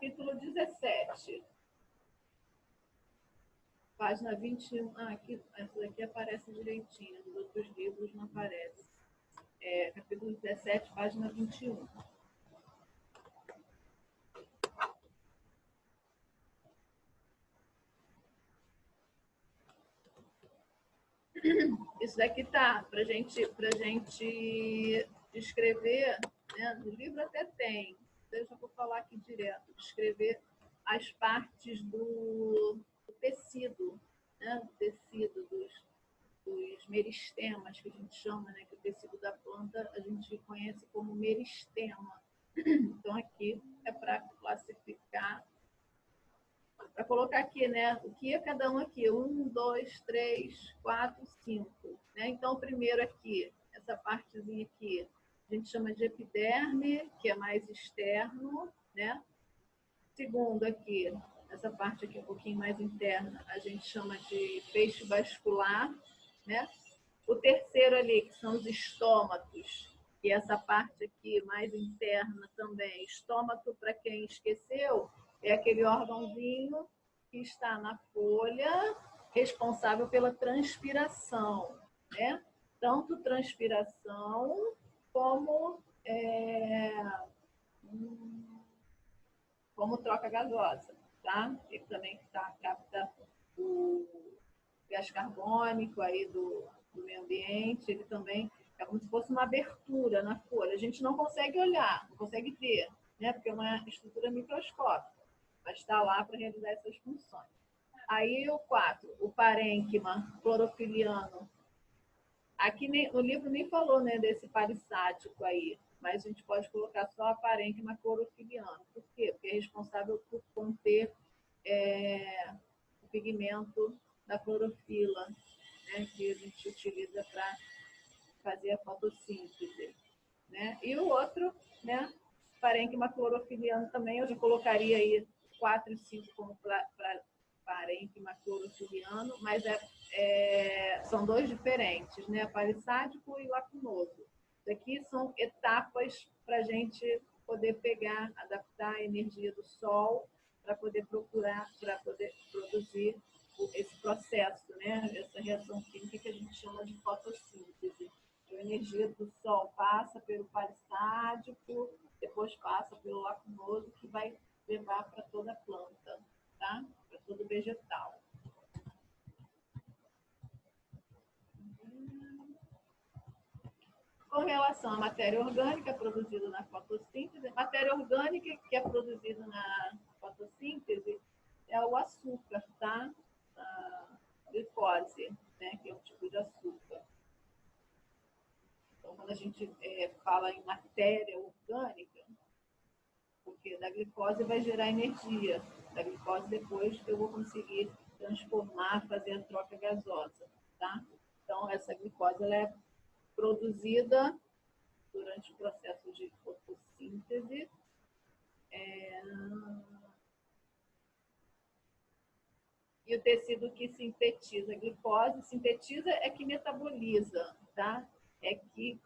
Capítulo 17. Página 21. Ah, aqui, essa daqui aparece direitinho, nos outros livros não aparece. Capítulo 17, página 21. Isso daqui tá para gente descrever, né? No livro até tem, eu já vou falar aqui direto, descrever as partes do tecido, né? Do tecido, dos meristemas, que a gente chama, né? Que o tecido da planta a gente conhece como meristema. Então, aqui é para classificar, para colocar aqui, né? O que é cada um aqui? 1, 2, 3, 4, 5. Né? Então, primeiro aqui, essa partezinha aqui, a gente chama de epiderme, que é mais externo, né? Segundo aqui, essa parte aqui um pouquinho mais interna, a gente chama de feixe vascular, né? O terceiro ali, que são os estômatos, e essa parte aqui mais interna também. Estômago, para quem esqueceu, é aquele órgãozinho que está na folha, responsável pela transpiração, né? Tanto transpiração como troca gasosa, tá? Ele também capta o gás carbônico aí do meio ambiente, ele também é como se fosse uma abertura na folha. A gente não consegue olhar, não consegue ver, né? Porque é uma estrutura microscópica, mas está lá para realizar essas funções. Aí o 4, o parênquima clorofiliano. Aqui no livro nem falou, né, desse palissático aí, mas a gente pode colocar só a parênquima clorofiliano. Por quê? Porque é responsável por conter o pigmento da clorofila, né, que a gente utiliza para fazer a fotossíntese. Né? E o outro, né, parênquima clorofiliano também, eu já colocaria aí 4 e 5 como parênquima clorofiliano, mas são dois diferentes, né? Palissádico e lacunoso. Isso aqui são etapas para a gente poder pegar, adaptar a energia do sol para poder produzir esse processo, né? Essa reação química que a gente chama de fotossíntese. A energia do sol passa pelo palissádico, depois passa pelo lacunoso, que vai levar para toda a planta, tá? Para todo vegetal. Com relação à matéria orgânica produzida na fotossíntese, matéria orgânica que é produzida na fotossíntese é o açúcar, tá? A glicose, né? Que é um tipo de açúcar. Então, quando a gente fala em matéria orgânica, porque da glicose vai gerar energia. Da glicose depois eu vou conseguir transformar, fazer a troca gasosa, tá? Então, essa glicose ela é produzida durante o processo de fotossíntese. E o tecido que sintetiza a glicose, sintetiza é que metaboliza, tá? É que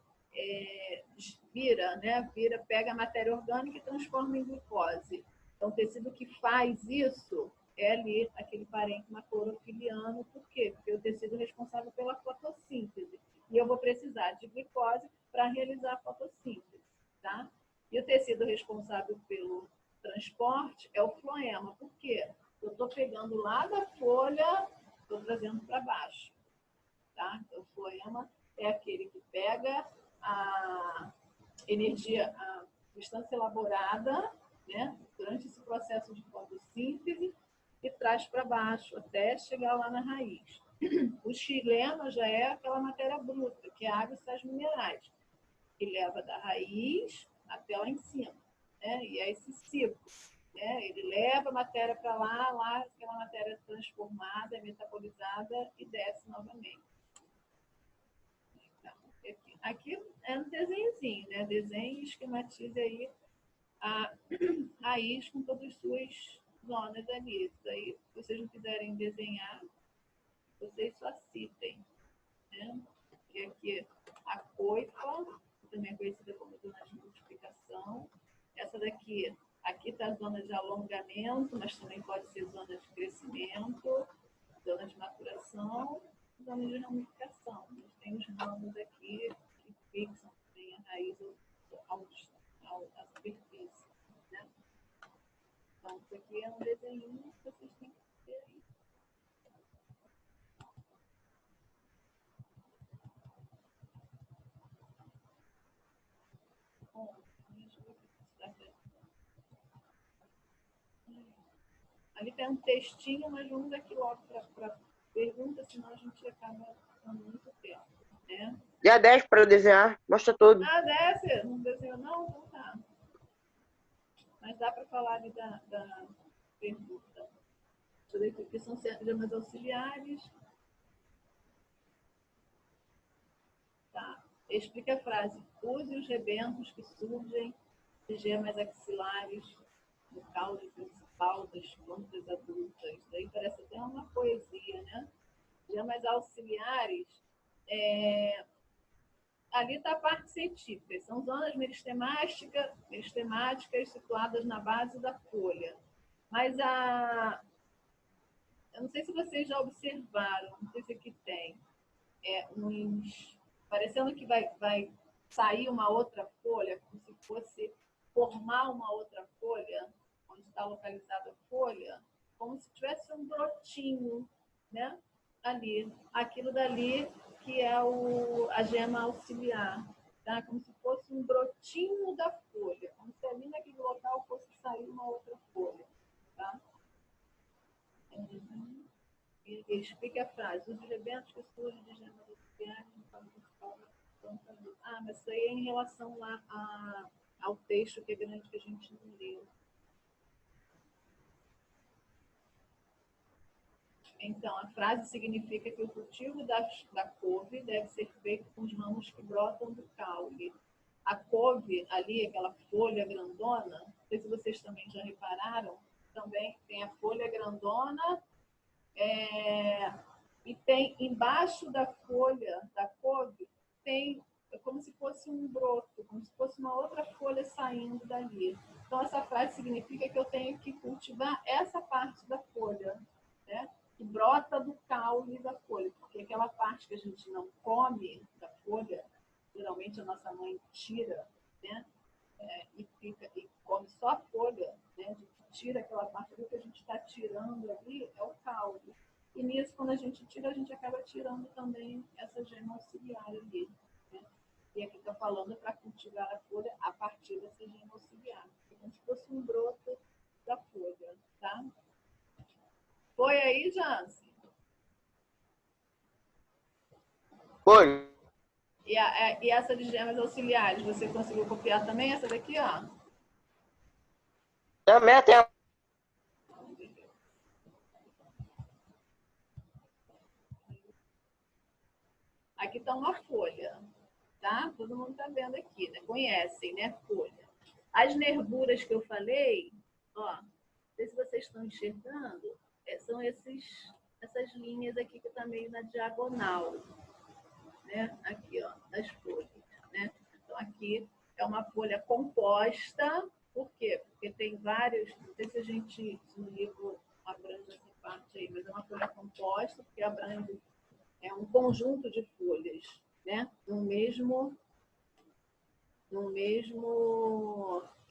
vira, né? Pega a matéria orgânica e transforma em glicose. Então, o tecido que faz isso é ali aquele parênquima clorofiliano. Por quê? Porque é o tecido responsável pela fotossíntese. E eu vou precisar de glicose para realizar a fotossíntese, tá? E o tecido responsável pelo transporte é o floema. Por quê? Eu estou pegando lá da folha, estou trazendo para baixo, tá? Então, o floema é aquele que pega a energia, a substância elaborada, né, durante esse processo de fotossíntese e traz para baixo até chegar lá na raiz. O xilema já é aquela matéria bruta, que é água e sais minerais, que leva da raiz até lá em cima, né? E é esse ciclo. Né? Ele leva a matéria para lá aquela matéria é transformada, é metabolizada e desce novamente. Então, aqui é um desenhozinho, né? Desenho e esquematize aí a raiz com todas as suas zonas ali. Aí, se vocês não quiserem desenhar, vocês só citem. Né? E aqui a coifa, que também é conhecida como zona de multiplicação. Essa daqui Aqui está a zona de alongamento, mas também pode ser zona de crescimento, zona de maturação, zona de ramificação. A gente tem os ramos aqui que fixam também a raiz à superfície. Né? Então, isso aqui é um desenho que vocês têm que ter aí. Bom, deixa eu ver o que está vendo. Ali tem um textinho, mas vamos aqui logo para pergunta, senão a gente acaba ficando muito tempo. Né? Dia 10 para eu desenhar, mostra tudo. Ah, desce? Não desenhou não? Então tá. Mas dá para falar ali da pergunta. Deixa eu ver aqui, são gemas auxiliares. Tá. Explica a frase. Use os rebentos que surgem de gemas axilares no caule principal das plantas adultas. Daí parece até uma poesia, né? Gemas auxiliares, ali está a parte científica. São zonas meristemáticas situadas na base da folha. Mas eu não sei se vocês já observaram, não sei se aqui tem, parecendo que vai sair uma outra folha, como se fosse formar uma outra folha, onde está localizada a folha, como se tivesse um brotinho, né? Ali. Aquilo dali que é a gema auxiliar, tá? Como se fosse um brotinho da folha, como se ali naquele local fosse sair uma outra folha, tá? Explique a frase. Os rebentos que surgem de gemas auxiliares no caso principal da planta. Ah, mas isso aí é em relação lá ao texto que é grande que a gente não leu. Então, a frase significa que o cultivo da couve deve ser feito com os ramos que brotam do caule. A couve, ali, aquela folha grandona, não sei se vocês também já repararam, também tem a folha grandona, e tem embaixo da folha da couve, tem como se fosse um broto, como se fosse uma outra folha saindo dali. Então, essa frase significa que eu tenho que cultivar essa parte da folha, né? Que brota do caule da folha, porque aquela parte que a gente não come da folha, geralmente a nossa mãe tira, né? E come só a folha, né? Tira aquela parte do que a gente está tirando ali, é o caule. E nisso, quando a gente tira, a gente acaba tirando também essa gema auxiliar ali. Né? E aqui está falando para cultivar a folha a partir dessa gema auxiliar. É como se fosse um broto da folha, tá? Foi aí, Jansen? Foi. E essa de gemas auxiliares, você conseguiu copiar também? Essa daqui, ó? Também tem a... Aqui está uma folha, tá? Todo mundo está vendo aqui, né? Conhecem, né? Folha. As nervuras que eu falei, ó, não sei se vocês estão enxergando, são essas linhas aqui que está meio na diagonal, né? Aqui, ó, das folhas, né? Então, aqui é uma folha composta. Por quê? Porque tem vários, não sei se a gente, no livro abrange essa parte aí, mas é uma folha composta, porque abrange um conjunto de folhas, né? No mesmo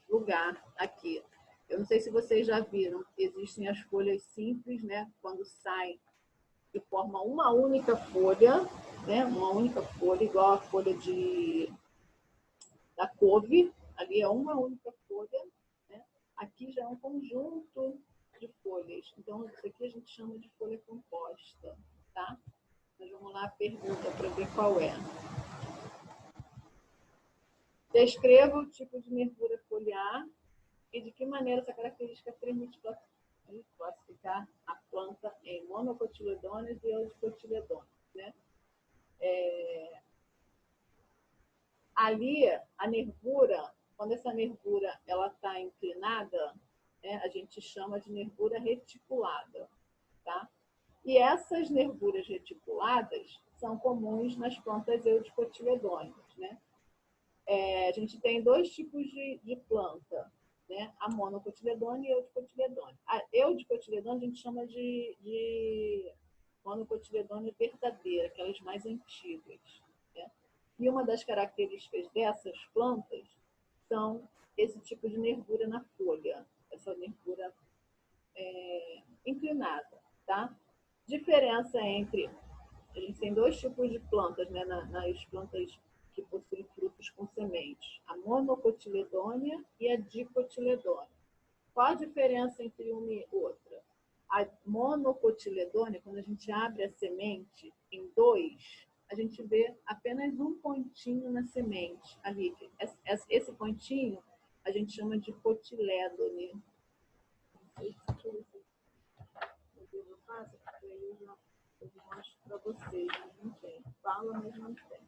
lugar aqui. Eu não sei se vocês já viram, existem as folhas simples, né? Quando saem e formam uma única folha, né? Uma única folha, igual a folha da couve, ali é uma única folha, né? Aqui já é um conjunto de folhas. Então, isso aqui a gente chama de folha composta, tá? Mas vamos lá a pergunta para ver qual é. Descreva o tipo de nervura foliar e de que maneira essa característica permite classificar a planta em monocotiledôneas e eudicotiledôneas, né? Ali, a nervura, quando essa nervura está inclinada, né, a gente chama de nervura reticulada, tá? E essas nervuras reticuladas são comuns nas plantas eudicotiledôneas, né? A gente tem dois tipos de planta. né? A monocotiledônia e a eudicotiledônia. A eudicotiledônia a gente chama de monocotiledônia verdadeira, aquelas mais antigas, né? E uma das características dessas plantas são esse tipo de nervura na folha, essa nervura inclinada, tá? Diferença entre... A gente tem dois tipos de plantas, né, nas plantas que possuem frutos com sementes. A monocotiledônia e a dicotiledônia. Qual a diferença entre uma e outra? A monocotiledônia, quando a gente abre a semente em dois, a gente vê apenas um pontinho na semente ali. Esse pontinho a gente chama de cotilédone. Eu faço, porque aí eu mostro para vocês, mas não tem. Fala, mas não tem.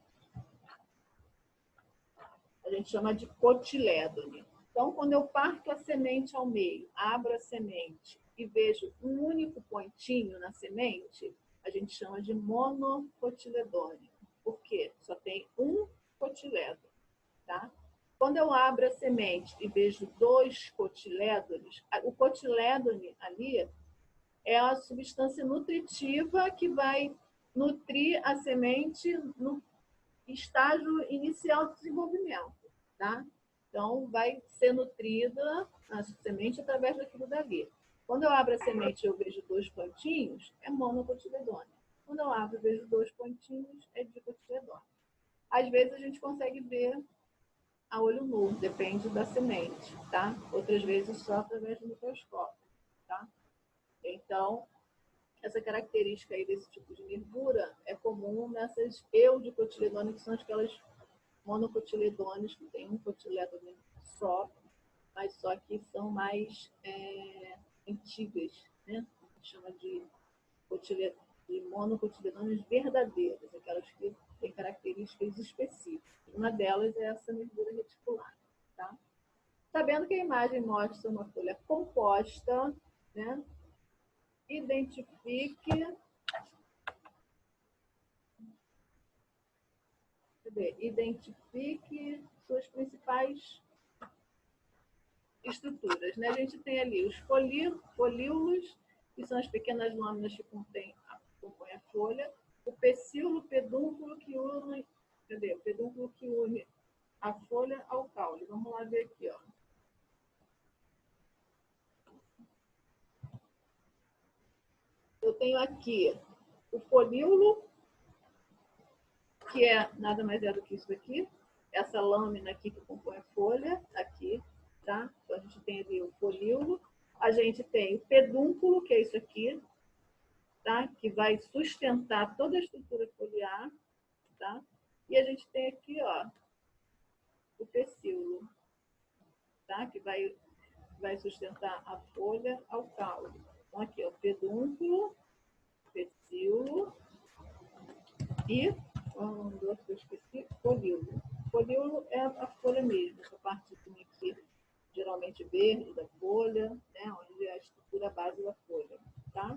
A gente chama de cotilédone. Então, quando eu parto a semente ao meio, abro a semente e vejo um único pontinho na semente, a gente chama de monocotiledônio. Por quê? Só tem um cotilédone, tá? Quando eu abro a semente e vejo dois cotilédones, o cotilédone ali é a substância nutritiva que vai nutrir a semente no estágio inicial de desenvolvimento, tá? Então, vai ser nutrida a semente através daquilo dali. Quando eu abro a semente e eu vejo dois pontinhos, é monocotiledônia. Quando eu abro e vejo dois pontinhos, é dicotiledônia. Às vezes a gente consegue ver a olho nu, depende da semente, tá? Outras vezes só através do microscópio, tá? Então, essa característica aí desse tipo de nervura é comum nessas eudicotiledôneas, que são aquelas monocotiledôneas que tem um cotilédone só, mas só que são mais antigas, né? A gente chama de monocotiledôneas verdadeiras, aquelas que têm características específicas. Uma delas é essa nervura reticular, tá? Sabendo que a imagem mostra uma folha composta, né? Identifique suas principais estruturas, né? A gente tem ali os folíolos, que são as pequenas lâminas que compõem a folha, o pecíolo, pedúnculo que une, o pedúnculo que une a folha ao caule. Vamos lá ver aqui, ó. Eu tenho aqui o folíolo, que é nada mais é do que isso aqui, essa lâmina aqui que compõe a folha, aqui, tá? Então, a gente tem ali o folíolo, a gente tem o pedúnculo, que é isso aqui, tá? Que vai sustentar toda a estrutura foliar, tá? E a gente tem aqui, ó, o pecíolo, tá? Que vai sustentar a folha ao caule. Então, aqui, ó, pedúnculo, pecíolo e do outro que eu esqueci, folíolo. Folíolo é a folha mesmo, essa parte aqui, geralmente verde da folha, né? Onde é a estrutura base da folha, tá?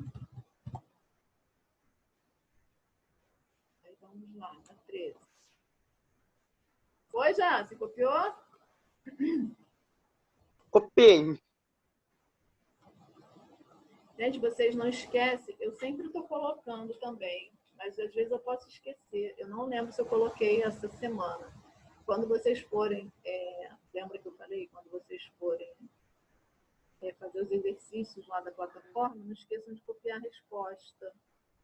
Aí vamos lá, na 13. Foi, já? Você copiou? Copiei. Gente, vocês não esquecem, eu sempre estou colocando também, mas às vezes eu posso esquecer. Eu não lembro se eu coloquei essa semana. Quando vocês forem, lembra que eu falei? Quando vocês forem fazer os exercícios lá da plataforma, não esqueçam de copiar a resposta,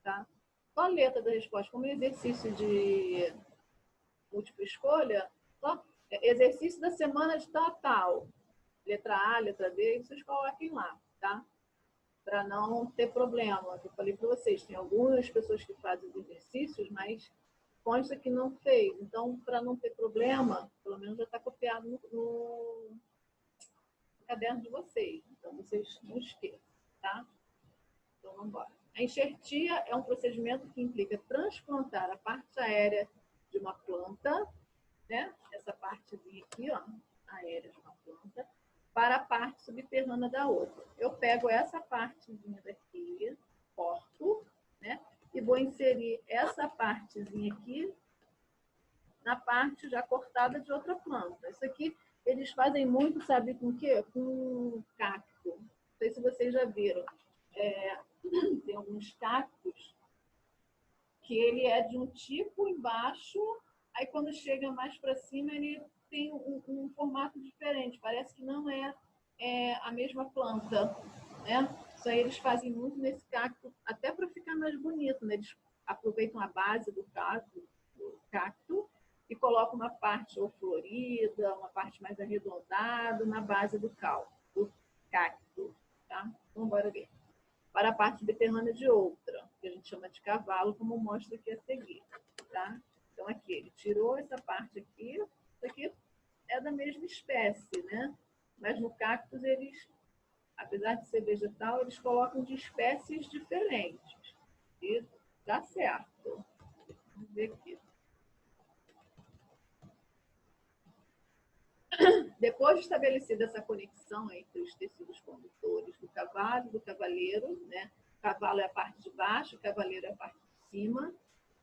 tá? Só a letra da resposta, como exercício de múltipla escolha, só exercício da semana de tal a tal. Letra A, letra B, vocês coloquem lá, tá? Para não ter problema. Eu falei para vocês, tem algumas pessoas que fazem os exercícios, mas consta que não fez. Então, para não ter problema, pelo menos já está copiado no caderno de vocês. Então, vocês não esqueçam, tá? Então, vamos embora. A enxertia é um procedimento que implica transplantar a parte aérea de uma planta, né? Essa partezinha aqui, ó, aérea de uma planta, para a parte subterrânea da outra. Eu pego essa partezinha daqui, corto, né? E vou inserir essa partezinha aqui na parte já cortada de outra planta. Isso aqui Eles fazem muito, sabe com o quê? Com cacto. Não sei se vocês já viram. Tem alguns cactos que ele é de um tipo embaixo, aí quando chega mais para cima ele tem um formato diferente. Parece que não é a mesma planta, né? Isso aí eles fazem muito nesse cacto, até para ficar mais bonito, né? Eles aproveitam a base do cacto e colocam uma parte ou florida, uma parte mais arredondada na base do cacto, tá? Então, bora ver. Para a parte beterrana de outra, que a gente chama de cavalo, como mostra aqui a seguir, tá? Então, aqui, ele tirou essa parte aqui, isso aqui é da mesma espécie, né? Mas no cactus, eles, apesar de ser vegetal, eles colocam de espécies diferentes. E dá certo. Vamos ver aqui. Depois de estabelecida essa conexão entre os tecidos condutores do cavalo e do cavaleiro, né? O cavalo é a parte de baixo, o cavaleiro é a parte de cima,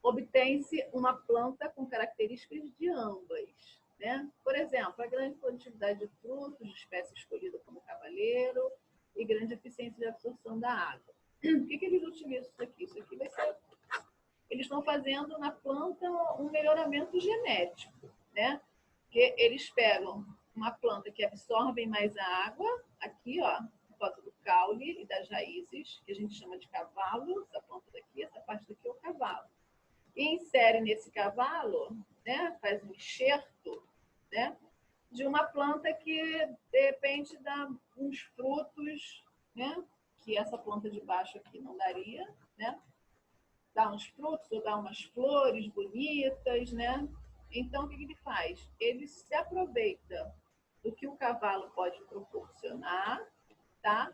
obtém-se uma planta com características de ambas. Né? Por exemplo, a grande produtividade de frutos, de espécie escolhida como cavaleiro, e grande eficiência de absorção da água. O que eles utilizam isso aqui? Isso aqui vai ser... Eles estão fazendo na planta um melhoramento genético, né? Porque eles pegam uma planta que absorve mais a água, aqui, ó, por causa do caule e das raízes, que a gente chama de cavalo, essa planta daqui, essa parte daqui é o cavalo. E insere nesse cavalo, né, faz um enxerto, né, de uma planta que, de repente, dá uns frutos, né, que essa planta de baixo aqui não daria, né, dá uns frutos ou dá umas flores bonitas, né? Então, o que ele faz? Ele se aproveita do que o cavalo pode proporcionar, tá?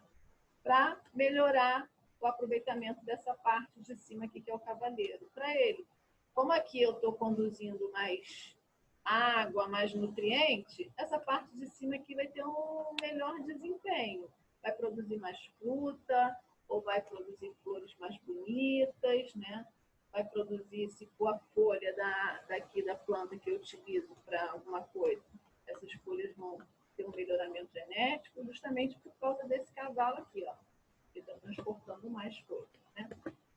Para melhorar o aproveitamento dessa parte de cima aqui, que é o cavaleiro. Para ele, como aqui eu estou conduzindo mais água, mais nutriente, essa parte de cima aqui vai ter um melhor desempenho. Vai produzir mais fruta, ou vai produzir flores mais bonitas, né? Vai produzir, se for a folha daqui da planta que eu utilizo para alguma coisa, essas folhas vão ter um melhoramento genético, justamente por causa desse cavalo aqui, ó, que está transportando mais folhas, né?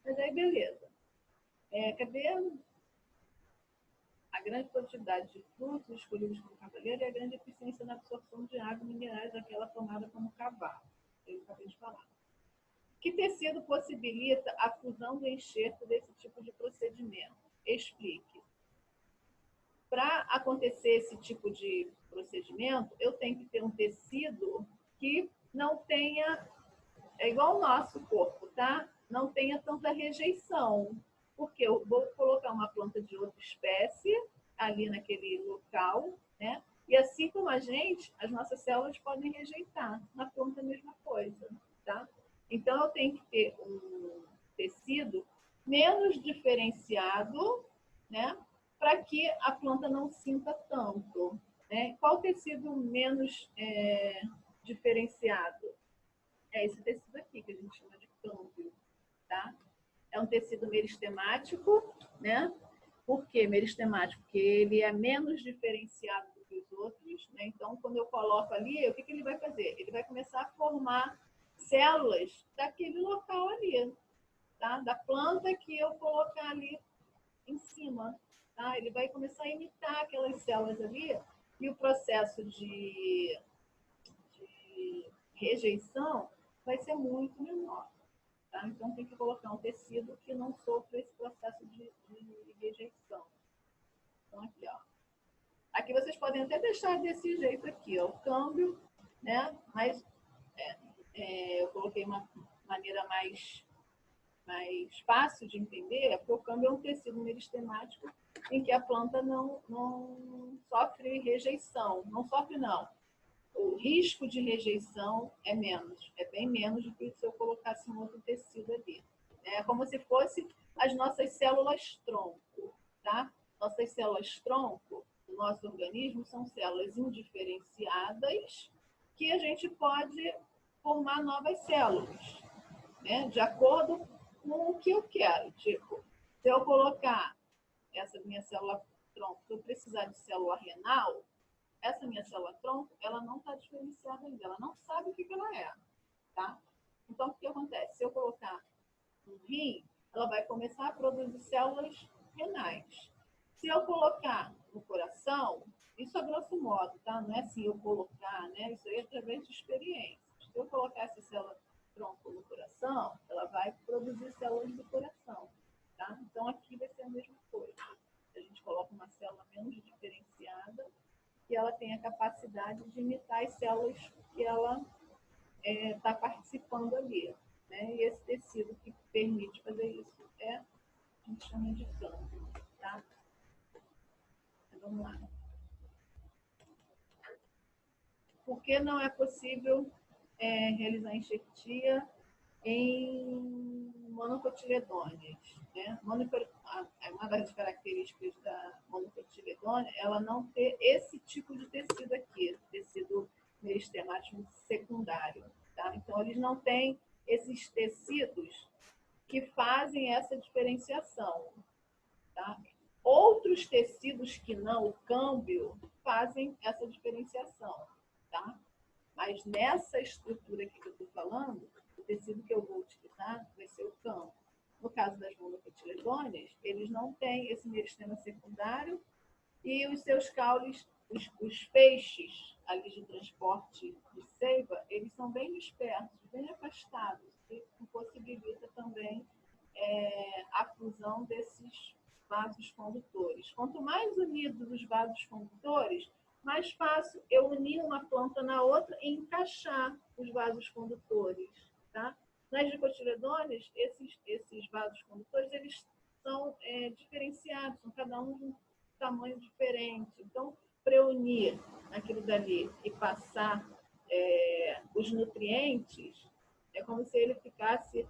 Mas aí, beleza. Cadê a grande produtividade de frutos escolhidos como cavaleiro e a grande eficiência na absorção de água e minerais daquela tomada como cavalo? Eu acabei de falar. Que tecido possibilita a fusão do enxerto desse tipo de procedimento? Explique. Para acontecer esse tipo de procedimento, eu tenho que ter um tecido que não tenha, é igual o nosso corpo, tá? Não tenha tanta rejeição. Porque eu vou colocar uma planta de outra espécie ali naquele local, né? E assim como a gente, as nossas células podem rejeitar. Na planta a mesma coisa, tá? Então, eu tenho que ter um tecido menos diferenciado, né? Para que a planta não sinta tanto. Né? Qual tecido menos diferenciado? É esse tecido aqui, que a gente chama de câmbio. Tá? É um tecido meristemático, né? Por que meristemático? Porque ele é menos diferenciado do que os outros, né? Então, quando eu coloco ali, o que ele vai fazer? Ele vai começar a formar células daquele local ali, tá? Da planta que eu colocar ali em cima, tá? Ele vai começar a imitar aquelas células ali e o processo de rejeição vai ser muito menor. Tá? Então, tem que colocar um tecido que não sofra esse processo de rejeição. Então, aqui, ó. Aqui vocês podem até deixar desse jeito aqui, ó, o câmbio, né? Mas eu coloquei uma maneira mais fácil de entender, porque o câmbio é um tecido meristemático em que a planta não sofre rejeição. Não sofre, não. O risco de rejeição é menos, é bem menos do que se eu colocasse um outro tecido ali. É como se fosse as nossas células tronco, tá? Nossas células tronco do nosso organismo são células indiferenciadas que a gente pode formar novas células, né? De acordo com o que eu quero. Tipo, se eu colocar essa minha célula tronco, se eu precisar de célula renal, essa minha célula-tronco, ela não está diferenciada ainda, ela não sabe o que ela é, tá? Então, o que acontece? Se eu colocar um rim, ela vai começar a produzir células renais. Se eu colocar no coração, isso a grosso modo, tá? Não é assim eu colocar, né? Isso aí é através de experiência. Se eu colocar essa célula-tronco no coração, ela vai produzir células do coração, tá? Então, aqui vai ser a mesma coisa. A gente coloca uma célula menos diferenciada e ela tem a capacidade de imitar as células que ela está participando ali. Né? E esse tecido que permite fazer isso a gente chama de câmbio. Tá? Então, vamos lá. Por que não é possível realizar enxertia em monocotiledôneas? Né? Uma das características da monocotiledônea é ela não ter esse tipo de tecido aqui, tecido meristemático secundário. Tá? Então, eles não têm esses tecidos que fazem essa diferenciação. Tá? Outros tecidos que não, o câmbio, fazem essa diferenciação. Tá? Mas nessa estrutura aqui que eu estou falando, o tecido que eu vou utilizar vai ser o câmbio. No caso das monocotiledôneas, eles não têm esse meristema secundário e os seus caules, os feixes ali de transporte de seiva, eles são bem dispersos, bem afastados, e impossibilita também a fusão desses vasos condutores. Quanto mais unidos os vasos condutores, mais fácil eu unir uma planta na outra e encaixar os vasos condutores. Tá? Nas dicotiledôneas, esses vasos condutores eles são diferenciados, são cada um de um tamanho diferente. Então, para eu unir aquilo dali e passar os nutrientes, é como se ele ficasse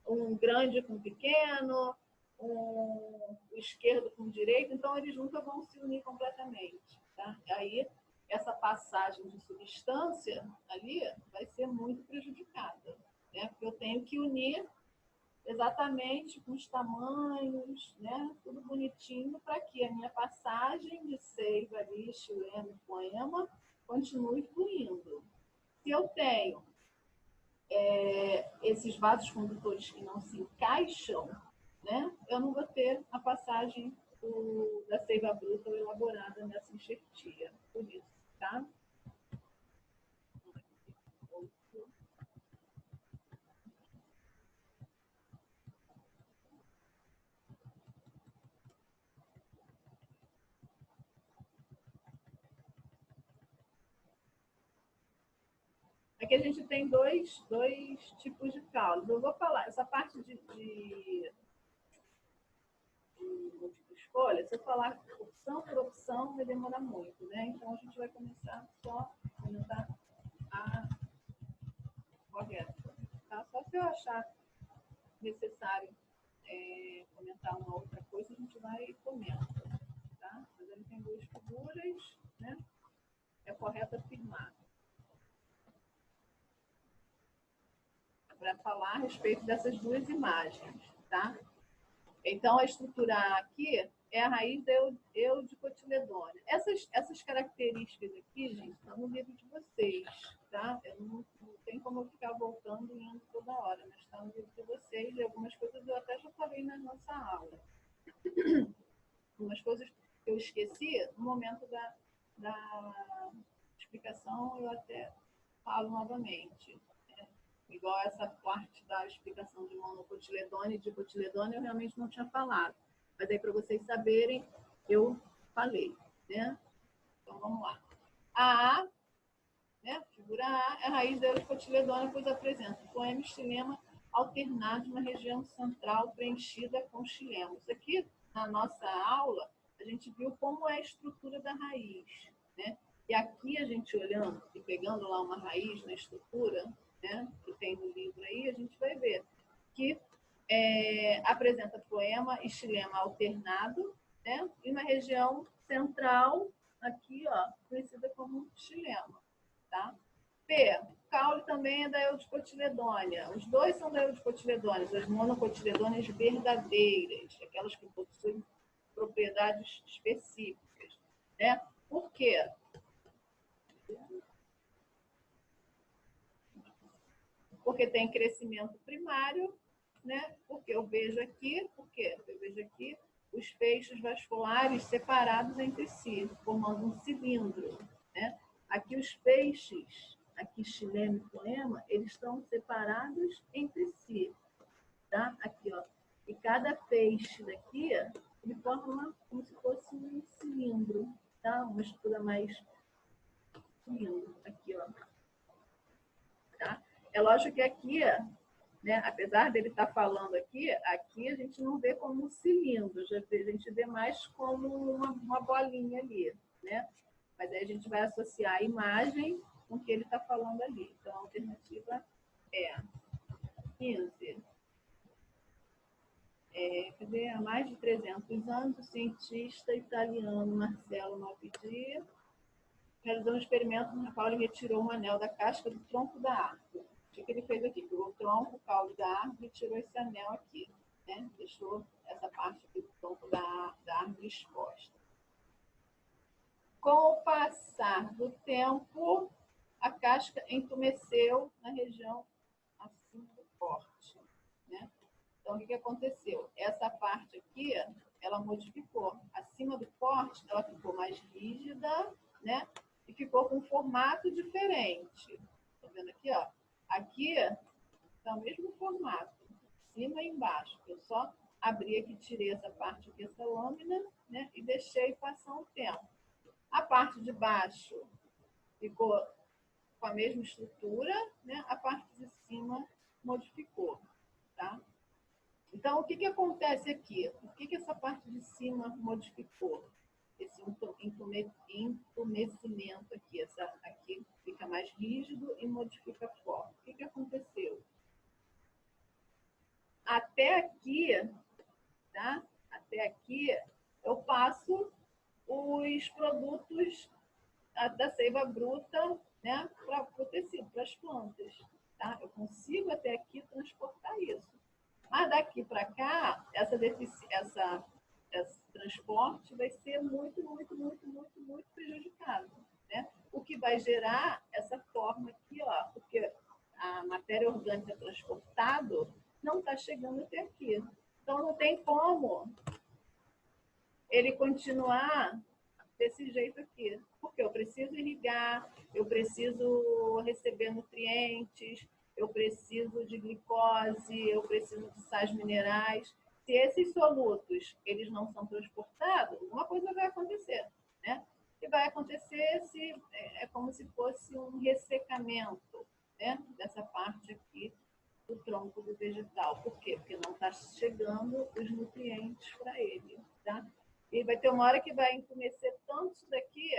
um grande com um pequeno, o esquerdo com o direito, então eles nunca vão se unir completamente. Tá? Aí, essa passagem de substância ali vai ser muito prejudicada, né? Porque eu tenho que unir exatamente com os tamanhos, né? Tudo bonitinho, para que a minha passagem de seiva ali, xilema e poema continue fluindo. Se eu tenho esses vasos condutores que não se encaixam, né? Eu não vou ter a passagem da seiva bruta elaborada nessa enxertia. Por isso, tá? Aqui a gente tem dois tipos de caules. Eu vou falar, essa parte de múltipla escolha, se eu falar opção por opção, vai demorar muito, né? Então a gente vai começar só a comentar a correta. Tá? Só se eu achar necessário comentar uma outra coisa, a gente vai comendo. Tá? Mas ele tem duas figuras, né? É correto afirmar. Para falar a respeito dessas duas imagens, tá? Então, a estrutura A aqui é a raiz da eudicotiledônea. Essas características aqui, gente, estão no livro de vocês, tá? Eu não tem como eu ficar voltando e indo toda hora, mas está no livro de vocês e algumas coisas eu até já falei na nossa aula. Algumas coisas que eu esqueci no momento da explicação, eu até falo novamente. Igual essa parte da explicação de monocotiledônea e dicotiledônea, eu realmente não tinha falado. Mas aí, para vocês saberem, eu falei. Né? Então, vamos lá. A A, né? Figura A, é a raiz da dicotiledônea, pois apresenta poema e xilema alternados na região central preenchida com xilemos. Aqui, na nossa aula, a gente viu como é a estrutura da raiz. Né? E aqui, a gente olhando e pegando lá uma raiz na estrutura, né, que tem no livro aí, a gente vai ver que apresenta poema e xilema alternado, né, e uma região central, aqui, ó, conhecida como xilema. Tá? P, caule também é da eudicotiledônea. Os dois são da eudicotiledôneas, as monocotiledôneas verdadeiras, aquelas que possuem propriedades específicas. Né? Por quê? porque tem crescimento primário, né? Porque eu vejo aqui, os feixes vasculares separados entre si, formando um cilindro, né? Aqui os feixes, aqui xilema e floema, eles estão separados entre si, tá? Aqui, ó. E cada feixe daqui, ele forma como se fosse um cilindro, tá? Uma estrutura mais cilindro, aqui, ó. Tá? É lógico que aqui, né, apesar dele estar falando aqui a gente não vê como um cilindro, a gente vê mais como uma bolinha ali, né? Mas aí a gente vai associar a imagem com o que ele está falando ali. Então, a alternativa é 15. Cadê? Há mais de 300 anos, o cientista italiano Marcello Malpighi realizou um experimento no qual ele retirou um anel da casca do tronco da árvore. O que ele fez aqui? Pegou o tronco, o caule da árvore e tirou esse anel aqui, né? Deixou essa parte aqui do tronco da árvore exposta. Com o passar do tempo, a casca entumeceu na região acima do corte, né? Então, o que aconteceu? Essa parte aqui, ela modificou. Acima do corte, ela ficou mais rígida, né? E ficou com um formato diferente. Tá vendo aqui, ó? Aqui está o mesmo formato, cima e embaixo. Eu só abri aqui, tirei essa parte aqui, essa lâmina, né? E deixei passar um tempo. A parte de baixo ficou com a mesma estrutura, né? A parte de cima modificou, tá? Então, o que acontece aqui? Por que essa parte de cima modificou? Esse entumecimento aqui, aqui fica mais rígido e modifica a forma. O que aconteceu? Até aqui, tá? Até aqui, eu passo os produtos da seiva bruta, né, para o tecido, para as plantas. Tá? Eu consigo até aqui transportar isso. Mas daqui para cá, esse transporte vai ser muito prejudicado, né? O que vai gerar essa forma aqui, ó, porque a matéria orgânica transportada não está chegando até aqui. Então, não tem como ele continuar desse jeito aqui. Porque eu preciso irrigar, eu preciso receber nutrientes, eu preciso de glicose, eu preciso de sais minerais. Se esses solutos eles não são transportados, uma coisa vai acontecer, né? E vai acontecer é como se fosse um ressecamento, né? Dessa parte aqui do tronco do vegetal. Por quê? Porque não está chegando os nutrientes para ele, tá? E vai ter uma hora que vai entumecer tanto isso daqui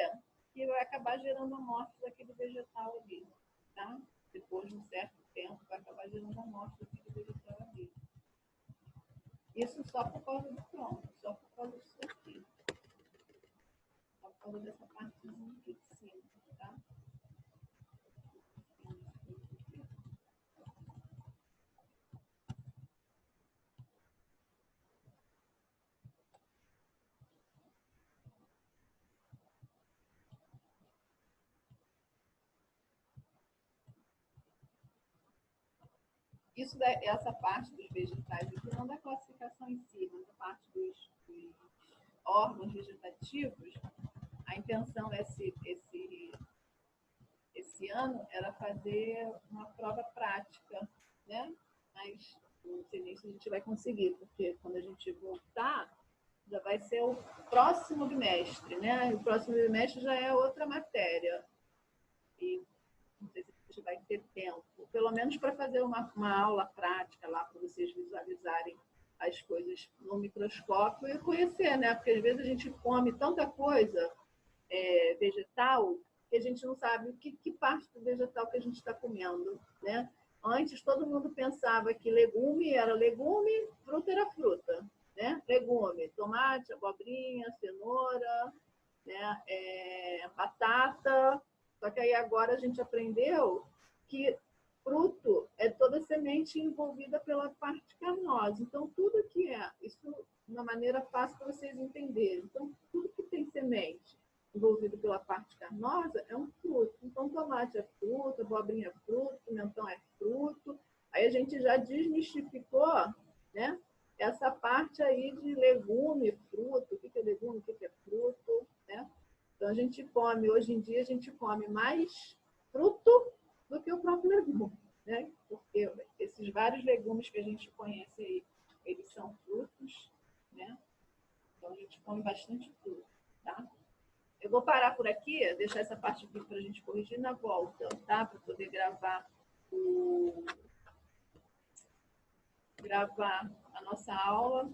que vai acabar gerando a morte daquele vegetal ali, tá? Depois de um certo tempo, vai acabar gerando a morte daquele vegetal ali. Isso só por causa do tronco, só por causa disso aqui. Só por causa dessa partezinha aqui de cima, tá? Essa parte dos vegetais aqui não da classificação em si, mas a parte dos órgãos vegetativos, a intenção esse ano era fazer uma prova prática, né? Mas não sei nem se a gente vai conseguir, porque quando a gente voltar, já vai ser o próximo bimestre, né? O próximo bimestre já é outra matéria. E não sei se a gente vai ter tempo, pelo menos para fazer uma aula prática lá, para vocês visualizarem as coisas no microscópio e conhecer, né? Porque às vezes a gente come tanta coisa vegetal que a gente não sabe que parte do vegetal que a gente está comendo, né? Antes todo mundo pensava que legume era legume, fruta era fruta, né? Legume, tomate, abobrinha, cenoura, né? Batata. Só que aí agora a gente aprendeu que fruto é toda semente envolvida pela parte carnosa. Então, tudo que isso de uma maneira fácil para vocês entenderem. Então, tudo que tem semente envolvido pela parte carnosa é um fruto. Então, tomate é fruto, abobrinha é fruto, pimentão é fruto. Aí a gente já desmistificou, né, essa parte aí de legume, fruto, o que é legume, o que é fruto, né? Então a gente come, hoje em dia a gente come mais fruto do que o próprio legume, né? Porque esses vários legumes que a gente conhece aí, eles são frutos, né? Então a gente come bastante fruto, tá? Eu vou parar por aqui, deixar essa parte aqui para a gente corrigir na volta, tá? Para poder gravar a nossa aula,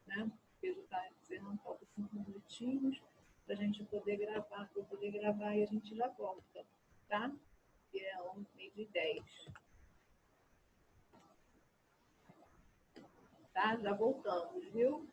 né? Porque já está encerrando, falta 5 minutinhos para a gente poder gravar, e a gente já volta, tá? Que é 11h10. Tá? Já voltamos, viu?